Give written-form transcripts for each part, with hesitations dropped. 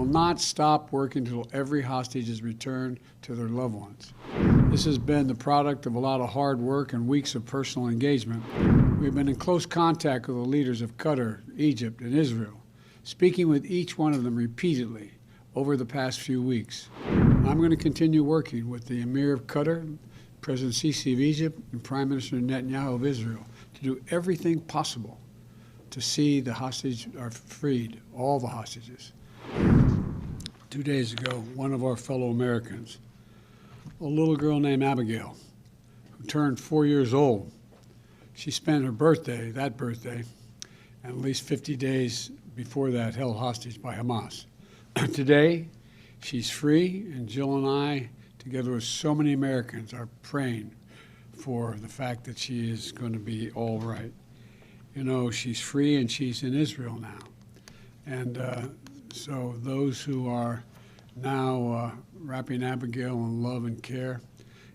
not stop working until every hostage is returned to their loved ones. This has been the product of a lot of hard work and weeks of personal engagement. We've been in close contact with the leaders of Qatar, Egypt, and Israel, speaking with each one of them repeatedly over the past few weeks. I'm going to continue working with the Emir of Qatar, President Sisi of Egypt, and Prime Minister Netanyahu of Israel to do everything possible to see the hostages are freed, all the hostages. 2 days ago, one of our fellow Americans, a little girl named Abigail, who turned 4 years old, she spent her birthday, and at least 50 days before that, held hostage by Hamas. Today, she's free, and Jill and I, together with so many Americans, are praying for the fact that she is going to be all right. You know, she's free and she's in Israel now. And so those who are now wrapping Abigail in love and care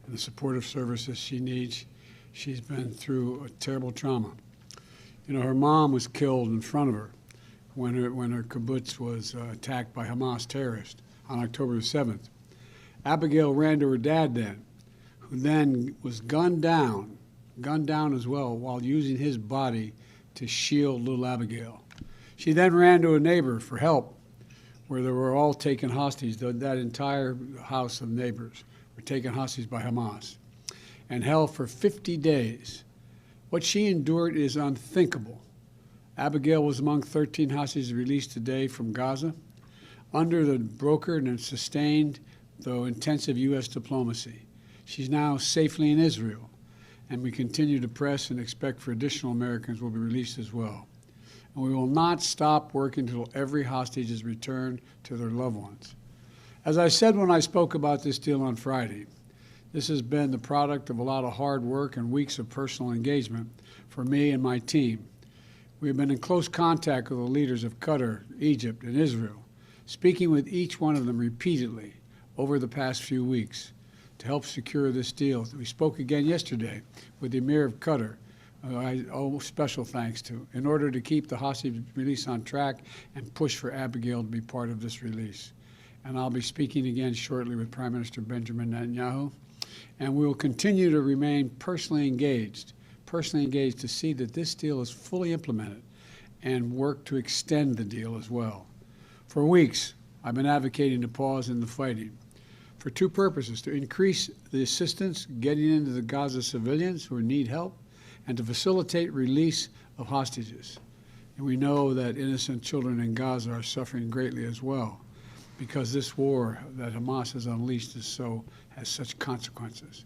and the supportive services she needs, she's been through a terrible trauma. You know, her mom was killed in front of her when her kibbutz was attacked by Hamas terrorists on October 7th. Abigail ran to her dad then, who then was gunned down as well, while using his body to shield little Abigail. She then ran to a neighbor for help, where they were all taken hostage. That entire house of neighbors were taken hostage by Hamas and held for 50 days. What she endured is unthinkable. Abigail was among 13 hostages released today from Gaza under the brokered and sustained, though intensive, U.S. diplomacy. She's now safely in Israel, and we continue to press and expect for additional Americans will be released as well. And we will not stop working until every hostage is returned to their loved ones. As I said when I spoke about this deal on Friday, this has been the product of a lot of hard work and weeks of personal engagement for me and my team. We have been in close contact with the leaders of Qatar, Egypt, and Israel, speaking with each one of them repeatedly over the past few weeks to help secure this deal. We spoke again yesterday with the Emir of Qatar, who I owe special thanks to, in order to keep the hostage release on track and push for Abigail to be part of this release. And I'll be speaking again shortly with Prime Minister Benjamin Netanyahu, and we will continue to remain personally engaged to see that this deal is fully implemented and work to extend the deal as well. For weeks, I've been advocating a pause in the fighting for two purposes: to increase the assistance getting into the Gaza civilians who need help, and to facilitate release of hostages. And we know that innocent children in Gaza are suffering greatly as well, because this war that Hamas has unleashed has such consequences.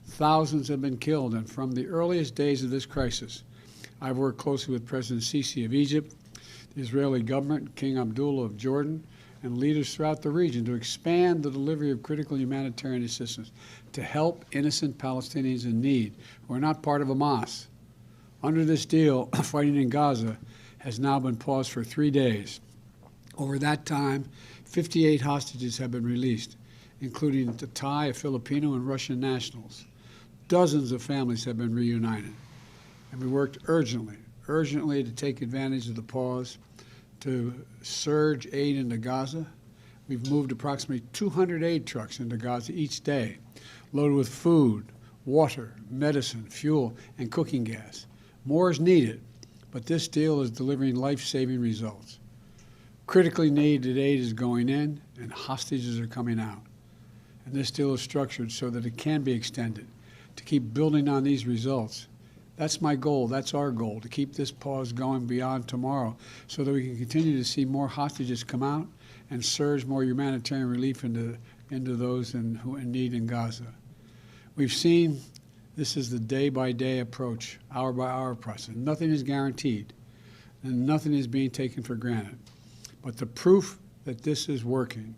Thousands have been killed, and from the earliest days of this crisis, I've worked closely with President Sisi of Egypt, the Israeli government, King Abdullah of Jordan, and leaders throughout the region to expand the delivery of critical humanitarian assistance to help innocent Palestinians in need who are not part of Hamas. Under this deal, fighting in Gaza has now been paused for 3 days. Over that time, 58 hostages have been released, including the Thai, Filipino, and Russian nationals. Dozens of families have been reunited. And we worked urgently to take advantage of the pause to surge aid into Gaza. We've moved approximately 200 aid trucks into Gaza each day, loaded with food, water, medicine, fuel, and cooking gas. More is needed, but this deal is delivering life-saving results. Critically needed aid is going in, and hostages are coming out. And this deal is structured so that it can be extended, to keep building on these results. That's my goal, that's our goal, to keep this pause going beyond tomorrow so that we can continue to see more hostages come out and surge more humanitarian relief into those in need in Gaza. We've seen this is the day-by-day approach, hour-by-hour process. Nothing is guaranteed, and nothing is being taken for granted. But the proof that this is working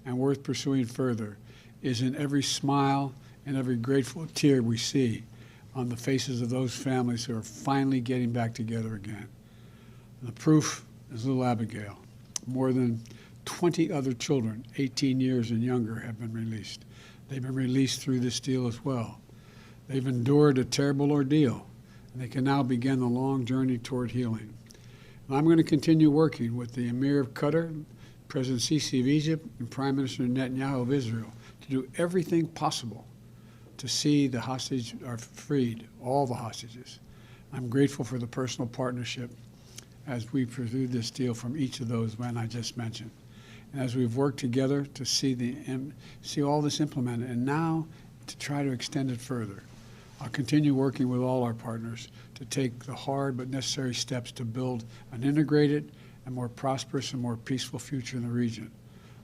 and worth pursuing further is in every smile and every grateful tear we see on the faces of those families who are finally getting back together again. The proof is little Abigail. More than 20 other children, 18 years and younger, have been released. They've been released through this deal as well. They've endured a terrible ordeal, and they can now begin the long journey toward healing. And I'm going to continue working with the Emir of Qatar, President Sisi of Egypt and Prime Minister Netanyahu of Israel to do everything possible to see the hostages are freed, all the hostages. I'm grateful for the personal partnership as we pursued this deal from each of those men I just mentioned. And as we've worked together to see all this implemented, and now to try to extend it further. I'll continue working with all our partners to take the hard but necessary steps to build an integrated and more prosperous and more peaceful future in the region.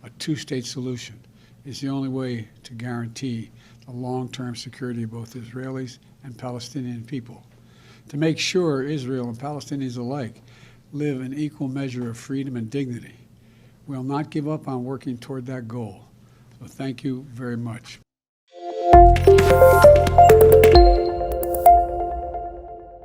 A two-state solution is the only way to guarantee the long-term security of both Israelis and Palestinian people. To make sure Israel and Palestinians alike live in equal measure of freedom and dignity. We'll not give up on working toward that goal. So thank you very much.